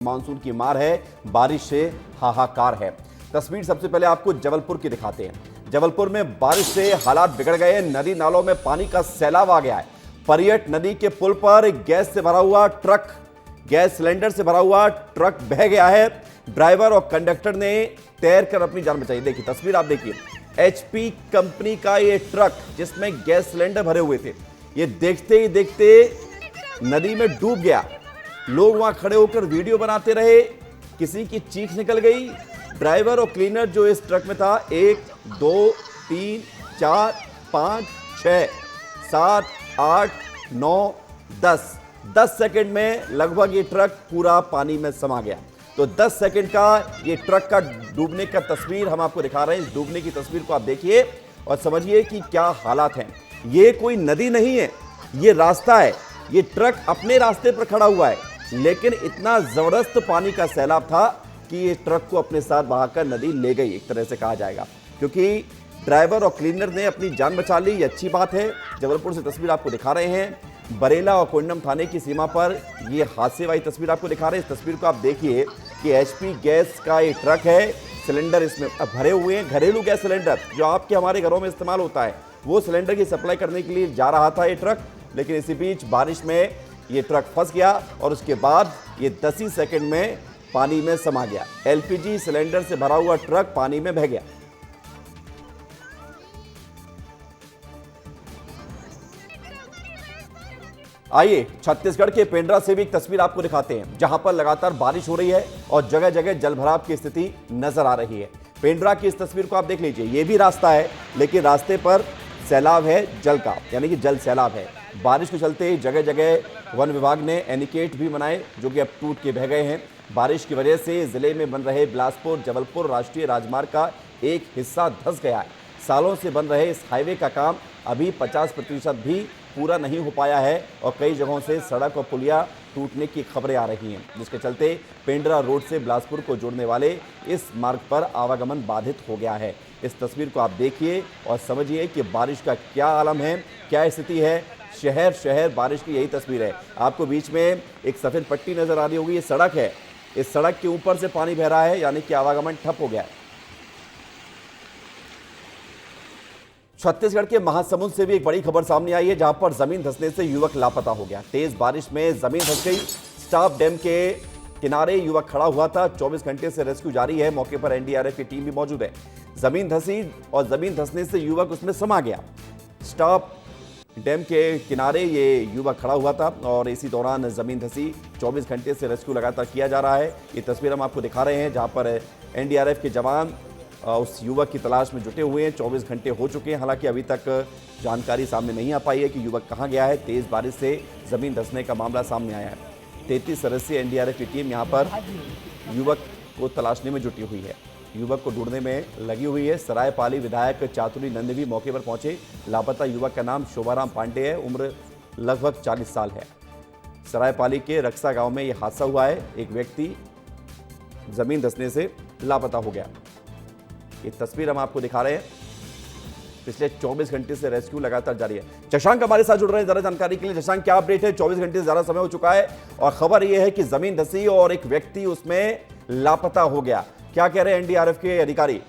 Monsoon की मार है, बारिश से हाहाकार है। तस्वीर सबसे पहले आपको जबलपुर की दिखाते हैं। जबलपुर में बारिश से हालात बिगड़ गए, नदी नालों में पानी का सैलाब आ गया है। परियट नदी के पुल पर गैस सिलेंडर से भरा हुआ ट्रक बह गया है। ड्राइवर और कंडक्टर ने तैरकर अपनी जान बचाई। देखिए तस्वीर आप देखिए, एचपी कंपनी का ये ट्रक जिसमें गैस सिलेंडर भरे हुए थे, ये देखते ही देखते नदी में डूब गया। लोग वहां खड़े होकर वीडियो बनाते रहे, किसी की चीख निकल गई। ड्राइवर और क्लीनर जो इस ट्रक में था, 1 2 3 4 5 6 7 8 9 10 सेकंड में लगभग ये ट्रक पूरा पानी में समा गया। तो 10 सेकंड का ये ट्रक का डूबने का तस्वीर हम आपको दिखा रहे हैं। इस डूबने की तस्वीर को आप देखिए और समझिए कि क्या हालात हैं। ये कोई नदी नहीं है, ये रास्ता है। ये ट्रक अपने रास्ते पर खड़ा हुआ है, लेकिन इतना जबरदस्त पानी का सैलाब था कि ये ट्रक को अपने साथ बहाकर नदी ले गई, एक तरह से कहा जाएगा, क्योंकि ड्राइवर और क्लीनर ने अपनी जान बचा ली। ये अच्छी बात है। जबलपुर से तस्वीर आपको दिखा रहे हैं। बरेला और कोंडम थाने की सीमा पर ये हादसे वाली तस्वीर आपको दिखा रहे हैं। इस तस्वीर को आप देखिए कि एचपी गैस का ये ट्रक है, सिलेंडर इसमें भरे हुए हैं। घरेलू गैस सिलेंडर जो आपके हमारे घरों में इस्तेमाल होता है, वो सिलेंडर की सप्लाई करने के लिए जा रहा था ये ट्रक, लेकिन इसी बीच बारिश में ये ट्रक फंस गया और उसके बाद ये 10 ही सेकंड में पानी में समा गया। एलपीजी सिलेंडर से भरा हुआ ट्रक पानी में बह गया। आइए छत्तीसगढ़ के पेंड्रा से भी एक तस्वीर आपको दिखाते हैं, जहां पर लगातार बारिश हो रही है और जगह जगह जलभराव की स्थिति नजर आ रही है। पेंड्रा की इस तस्वीर को आप देख लीजिए। ये भी रास्ता है, लेकिन रास्ते पर सैलाब है जल का, यानी कि जल सैलाब है। बारिश के चलते जगह जगह वन विभाग ने एनिकेट भी बनाए, जो कि अब टूट के बह गए हैं। बारिश की वजह से जिले में बन रहे बिलासपुर जबलपुर राष्ट्रीय राजमार्ग का एक हिस्सा धंस गया है। सालों से बन रहे इस हाईवे का काम अभी 50% भी पूरा नहीं हो पाया है और कई जगहों से सड़क और पुलिया टूटने की खबरें आ रही हैं, जिसके चलते पेंड्रा रोड से बिलासपुर को जोड़ने वाले इस मार्ग पर आवागमन बाधित हो गया है। इस तस्वीर को आप देखिए और समझिए कि बारिश का क्या आलम है, क्या स्थिति है। शहर शहर बारिश की यही तस्वीर है। आपको बीच में एक सफ़ेद पट्टी नज़र आ रही होगी, ये सड़क है। इस सड़क के ऊपर से पानी बह रहा है, यानी कि आवागमन ठप हो गया है। छत्तीसगढ़ के महासमुंद से भी एक बड़ी खबर सामने आई है, जहां पर जमीन धंसने से युवक लापता हो गया। तेज बारिश में जमीन धंस गई। स्टाफ डैम के किनारे युवक खड़ा हुआ था। 24 घंटे से रेस्क्यू जारी है। मौके पर एनडीआरएफ की टीम भी मौजूद है। जमीन धंसी और जमीन धंसने से युवक उसमें समा गया। स्टाफ डैम के किनारे ये युवक खड़ा हुआ था और इसी दौरान जमीन धंसी। 24 घंटे से रेस्क्यू लगातार किया जा रहा है। ये तस्वीर हम आपको दिखा रहे हैं, जहां पर एनडीआरएफ के जवान उस युवक की तलाश में जुटे हुए हैं। 24 घंटे हो चुके हैं, हालांकि अभी तक जानकारी सामने नहीं आ पाई है कि युवक कहां गया है। तेज बारिश से जमीन धंसने का मामला सामने आया है। 33 सदस्यीय एनडीआरएफ की टीम यहां पर युवक को तलाशने में जुटी हुई है, युवक को ढूंढने में लगी हुई है। सरायपाली विधायक चातुरी नंद भी मौके पर पहुंचे। लापता युवक का नाम शोभाराम पांडे है, उम्र लगभग 40 साल है। सरायपाली के रक्सा गांव में यह हादसा हुआ है। एक व्यक्ति जमीन धंसने से लापता हो गया। ये तस्वीर हम आपको दिखा रहे हैं। पिछले 24 घंटे से रेस्क्यू लगातार जारी है। शशांक हमारे साथ जुड़ रहे हैं ज्यादा जानकारी के लिए। शशांक, क्या अपडेट है? 24 घंटे से ज्यादा समय हो चुका है और खबर यह है कि जमीन धंसी और एक व्यक्ति उसमें लापता हो गया। क्या कह रहे हैं एनडीआरएफ के अधिकारी?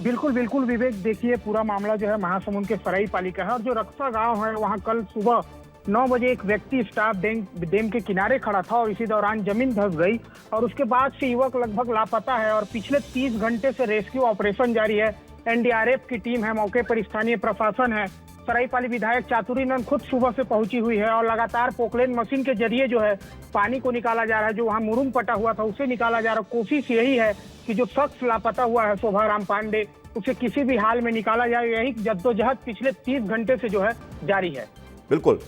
बिल्कुल बिल्कुल विवेक, देखिए पूरा मामला जो है महासमुंद के सरायपाली का है और जो रक्सा गांव है वहां कल सुबह 9 बजे एक व्यक्ति स्टाफ डैम के किनारे खड़ा था और इसी दौरान जमीन धंस गई और उसके बाद से युवक लगभग लापता है और पिछले 30 घंटे से रेस्क्यू ऑपरेशन जारी है। एनडीआरएफ की टीम है मौके पर, स्थानीय प्रशासन है। सरायपाली विधायक चातुरी नंद खुद सुबह से पहुंची हुई है और लगातार पोकलेन मशीन के जरिए जो है पानी को निकाला जा रहा है। जो वहां मुरुम पटा हुआ था उसे निकाला जा रहा है। कोशिश यही है कि जो शख्स लापता हुआ है शोभाराम पांडे, उसे किसी भी हाल में निकाला जाए। यही जद्दोजहद पिछले 30 घंटे से जो है जारी है। बिल्कुल,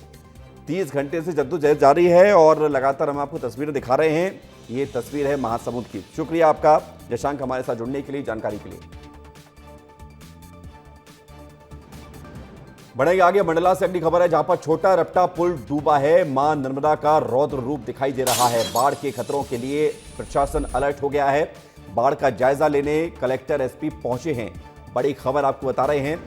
30 घंटे से जद्दोजहद जारी है और लगातार हम आपको तस्वीरें दिखा रहे हैं। ये तस्वीर है महासमुंद की। शुक्रिया आपका शशांक, हमारे साथ जुड़ने के लिए, जानकारी के लिए। बढ़ेंगे आगे। मंडला से अगली खबर है, जहां पर छोटा रपटा पुल डूबा है। मां नर्मदा का रौद्र रूप दिखाई दे रहा है। बाढ़ के खतरों के लिए प्रशासन अलर्ट हो गया है। बाढ़ का जायजा लेने कलेक्टर एसपी पहुंचे हैं। बड़ी खबर आपको बता रहे हैं।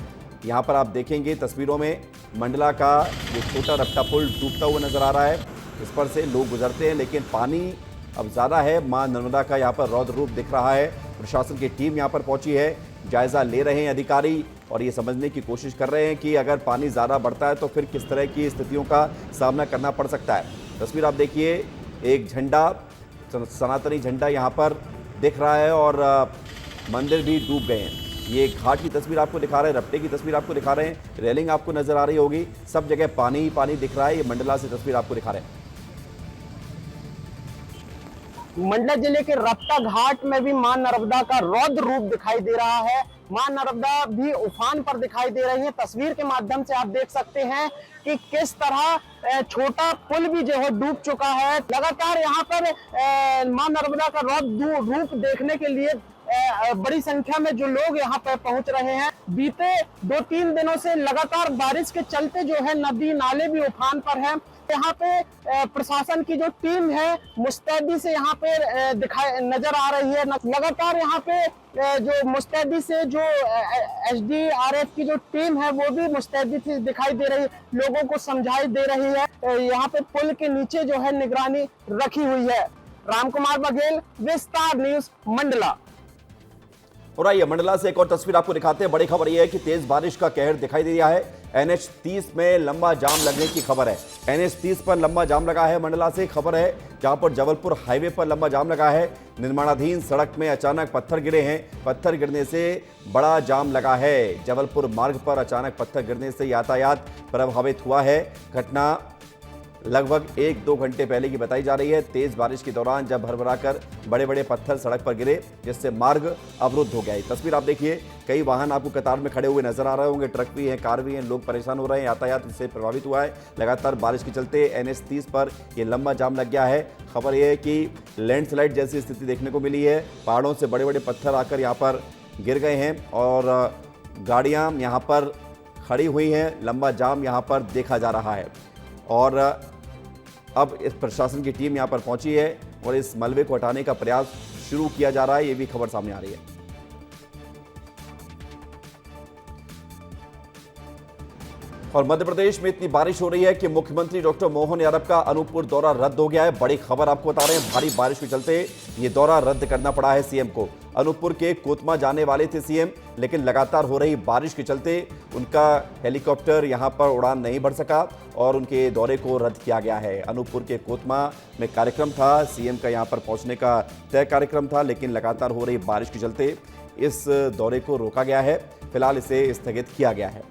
यहां पर आप देखेंगे तस्वीरों में मंडला का ये छोटा रपटा पुल डूबता हुआ नजर आ रहा है। इस पर से लोग गुजरते हैं, लेकिन पानी अब ज़्यादा है। मां नर्मदा का यहाँ पर रौद्र रूप दिख रहा है। प्रशासन की टीम यहाँ पर पहुंची है, जायजा ले रहे हैं अधिकारी और ये समझने की कोशिश कर रहे हैं कि अगर पानी ज़्यादा बढ़ता है तो फिर किस तरह की स्थितियों का सामना करना पड़ सकता है। तस्वीर आप देखिए, एक झंडा, सनातनी झंडा यहाँ पर दिख रहा है और मंदिर भी डूब गए हैं। ये घाट की तस्वीर आपको दिखा रहे हैं, रपटे की तस्वीर आपको दिखा रहे हैं, रेलिंग आपको नजर आ रही होगी, सब जगह पानी ही पानी दिख रहा है। ये मंडला से तस्वीर आपको दिखा रहे हैं। मंडला जिले के रपटा घाट में भी मां नर्मदा का रौद्र रूप दिखाई दे रहा है। मां नर्मदा भी उफान पर दिखाई दे रही है। तस्वीर के माध्यम से आप देख सकते हैं कि किस तरह छोटा पुल भी जो है डूब चुका है। लगातार यहाँ पर मां नर्मदा का रौद्र रूप देखने के लिए बड़ी संख्या में जो लोग यहाँ पर पहुंच रहे हैं। बीते 2-3 दिनों से लगातार बारिश के चलते जो है नदी नाले भी उफान पर है। यहाँ पे प्रशासन की जो टीम है मुस्तैदी से यहाँ पे दिखाई नजर आ रही है। लगातार यहाँ पे जो मुस्तैदी से जो SDRF की जो टीम है वो भी मुस्तैदी से दिखाई दे रही है, लोगों को समझाई दे रही है। यहाँ पे पुल के नीचे जो है निगरानी रखी हुई है। रामकुमार बघेल, विस्तार न्यूज, मंडला। और आइए मंडला से एक और तस्वीर आपको दिखाते हैं। बड़ी खबर यह है कि तेज बारिश का कहर दिखाई दे रहा है। NH 30 में लंबा जाम लगने की खबर है। NH 30 पर लंबा जाम लगा है। मंडला से खबर है जहां पर जबलपुर हाईवे पर लंबा जाम लगा है। निर्माणाधीन सड़क में अचानक पत्थर गिरे हैं। पत्थर गिरने से बड़ा जाम लगा है। जबलपुर मार्ग पर अचानक पत्थर गिरने से यातायात प्रभावित हुआ है। घटना लगभग 1-2 घंटे पहले की बताई जा रही है। तेज बारिश के दौरान जब भरभराकर बड़े बड़े पत्थर सड़क पर गिरे, जिससे मार्ग अवरुद्ध हो गया। तस्वीर आप देखिए, कई वाहन आपको कतार में खड़े हुए नजर आ रहे होंगे, ट्रक भी हैं, कार भी हैं, लोग परेशान हो रहे हैं, यातायात इससे प्रभावित हुआ है। लगातार बारिश के चलते NH 30 पर यह लंबा जाम लग गया है। खबर यह है कि लैंडस्लाइड जैसी स्थिति देखने को मिली है। पहाड़ों से बड़े बड़े पत्थर आकर यहाँ पर गिर गए हैं और गाड़ियाँ यहाँ पर खड़ी हुई हैं। लंबा जाम यहाँ पर देखा जा रहा है और अब इस प्रशासन की टीम यहां पर पहुंची है और इस मलबे को हटाने का प्रयास शुरू किया जा रहा है। ये भी खबर सामने आ रही है। और मध्य प्रदेश में इतनी बारिश हो रही है कि मुख्यमंत्री डॉक्टर मोहन यादव का अनूपपुर दौरा रद्द हो गया है। बड़ी खबर आपको बता रहे हैं, भारी बारिश के चलते ये दौरा रद्द करना पड़ा है सीएम को। अनूपपुर के कोतमा जाने वाले थे सीएम, लेकिन लगातार हो रही बारिश के चलते उनका हेलीकॉप्टर यहां पर उड़ान नहीं भर सका और उनके दौरे को रद्द किया गया है। अनूपपुर के कोतमा में कार्यक्रम था, सीएम का यहां पर पहुंचने का तय कार्यक्रम था, लेकिन लगातार हो रही बारिश के चलते इस दौरे को रोका गया है। फिलहाल इसे स्थगित किया गया है।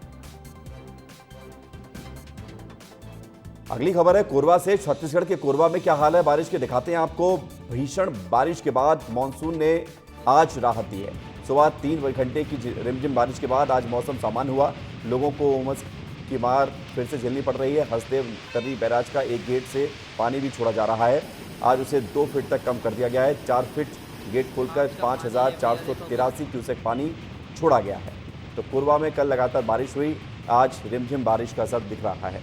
अगली खबर है कोरबा से। छत्तीसगढ़ के कोरबा में क्या हाल है बारिश के, दिखाते हैं आपको। भीषण बारिश के बाद मानसून ने आज राहत दी है। सुबह 3 घंटे की रिमझिम बारिश के बाद आज मौसम सामान्य हुआ। लोगों को उमस की मार फिर से झेलनी पड़ रही है। हसदेव दर्री बैराज का एक गेट से पानी भी छोड़ा जा रहा है। आज उसे 2 फीट तक कम कर दिया गया है। 4 फीट गेट खोलकर 5483 क्यूसेक पानी छोड़ा गया है। तो कोरबा में कल लगातार बारिश हुई, आज रिमझिम बारिश का असर दिख रहा है।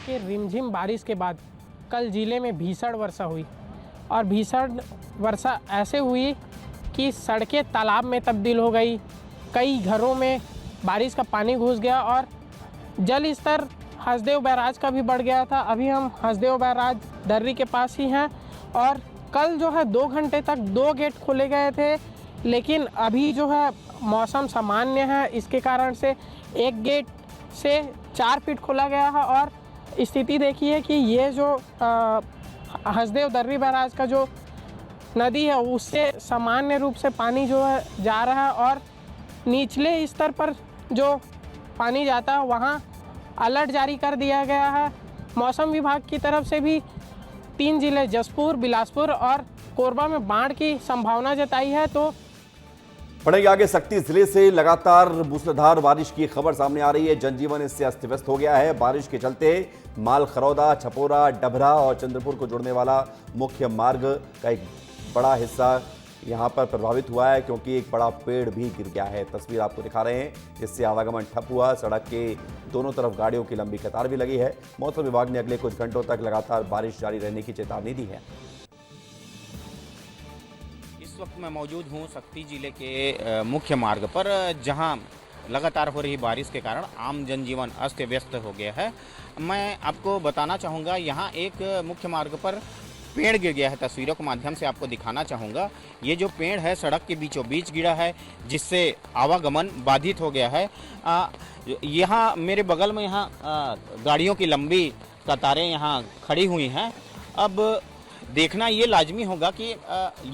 कि रिमझिम बारिश के बाद कल जिले में भीषण वर्षा हुई और भीषण वर्षा ऐसे हुई कि सड़कें तालाब में तब्दील हो गई। कई घरों में बारिश का पानी घुस गया और जल स्तर हसदेव बैराज का भी बढ़ गया था। अभी हम हसदेव बैराज दर्री के पास ही हैं और कल जो है 2 घंटे तक 2 गेट खोले गए थे, लेकिन अभी जो है मौसम सामान्य है। इसके कारण से एक गेट से 4 फीट खोला गया है और स्थिति देखिए कि ये जो हसदेव दर्री बैराज का जो नदी है उससे सामान्य रूप से पानी जो है जा रहा है और निचले स्तर पर जो पानी जाता है वहाँ अलर्ट जारी कर दिया गया है। मौसम विभाग की तरफ से भी 3 जिले जसपुर, बिलासपुर और कोरबा में बाढ़ की संभावना जताई है। तो बढ़ेंगे आगे। सक्ती जिले से लगातार मूसलाधार बारिश की खबर सामने आ रही है। जनजीवन इससे अस्त व्यस्त हो गया है। बारिश के चलते मालखरौदा, छपोरा, डभरा और चंद्रपुर को जोड़ने वाला मुख्य मार्ग का एक बड़ा हिस्सा यहां पर प्रभावित हुआ है, क्योंकि एक बड़ा पेड़ भी गिर गया है। तस्वीर आपको दिखा रहे हैं, जिससे आवागमन ठप हुआ। सड़क के दोनों तरफ गाड़ियों की लंबी कतार भी लगी है। मौसम विभाग ने अगले कुछ घंटों तक लगातार बारिश जारी रहने की चेतावनी दी है। इस वक्त मैं मौजूद हूं सक्ती जिले के मुख्य मार्ग पर, जहां लगातार हो रही बारिश के कारण आम जनजीवन अस्त व्यस्त हो गया है। मैं आपको बताना चाहूँगा, यहाँ एक मुख्य मार्ग पर पेड़ गिर गया है। तस्वीरों के माध्यम से आपको दिखाना चाहूँगा। ये जो पेड़ है सड़क के बीचों बीच गिरा है, जिससे आवागमन बाधित हो गया है। यहाँ मेरे बगल में यहाँ गाड़ियों की लंबी कतारें यहाँ खड़ी हुई हैं। अब देखना ये लाजमी होगा कि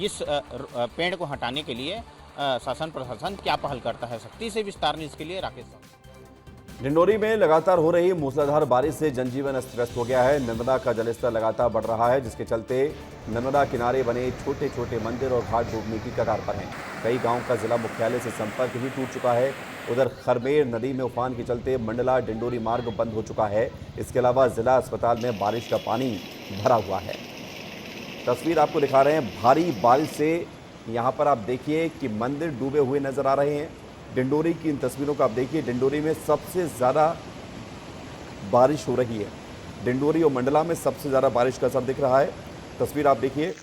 इस पेड़ को हटाने के लिए शासन प्रशासन क्या पहल करता है। सख्ती से विस्तार न्यूज़ के लिए राकेश साहू। डिंडोरी में लगातार हो रही मूसलाधार बारिश से जनजीवन अस्त व्यस्त हो गया है। नर्मदा का जलस्तर लगातार बढ़ रहा है, जिसके चलते नर्मदा किनारे बने छोटे छोटे मंदिर और घाट डूबने की कगार पर हैं। कई गांव का जिला मुख्यालय से संपर्क भी टूट चुका है। उधर खरमेर नदी में उफान के चलते मंडला डिंडोरी मार्ग बंद हो चुका है। इसके अलावा जिला अस्पताल में बारिश का पानी भरा हुआ है। तस्वीर आपको दिखा रहे हैं। भारी बारिश से यहाँ पर आप देखिए कि मंदिर डूबे हुए नजर आ रहे हैं। डिंडोरी की इन तस्वीरों को आप देखिए। डिंडोरी में सबसे ज़्यादा बारिश हो रही है। डिंडोरी और मंडला में सबसे ज़्यादा बारिश का असर दिख रहा है। तस्वीर आप देखिए,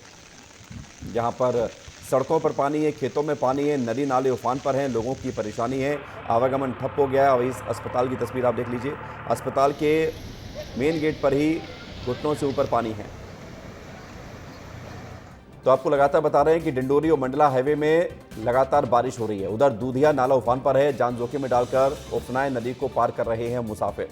यहाँ पर सड़कों पर पानी है, खेतों में पानी है, नदी नाले उफान पर हैं, लोगों की परेशानी है, आवागमन ठप हो गया है। और इस अस्पताल की तस्वीर आप देख लीजिए। अस्पताल के मेन गेट पर ही घुटनों से ऊपर पानी है। तो आपको लगातार बता रहे हैं कि डिंडोरी और मंडला हाईवे में लगातार बारिश हो रही है। उधर दूधिया नाला उफान पर है। जान जोखिम में डालकर उफनाए नदी को पार कर रहे हैं मुसाफिर।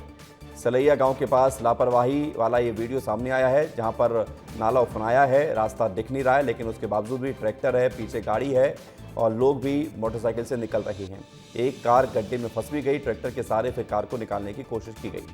सलैया गांव के पास लापरवाही वाला ये वीडियो सामने आया है, जहां पर नाला उफनाया है, रास्ता दिख नहीं रहा है, लेकिन उसके बावजूद भी ट्रैक्टर है, पीछे गाड़ी है और लोग भी मोटरसाइकिल से निकल रहे हैं। एक कार गड्ढे में फंस भी गई। ट्रैक्टर के सहारे फिर कार को निकालने की कोशिश की गई।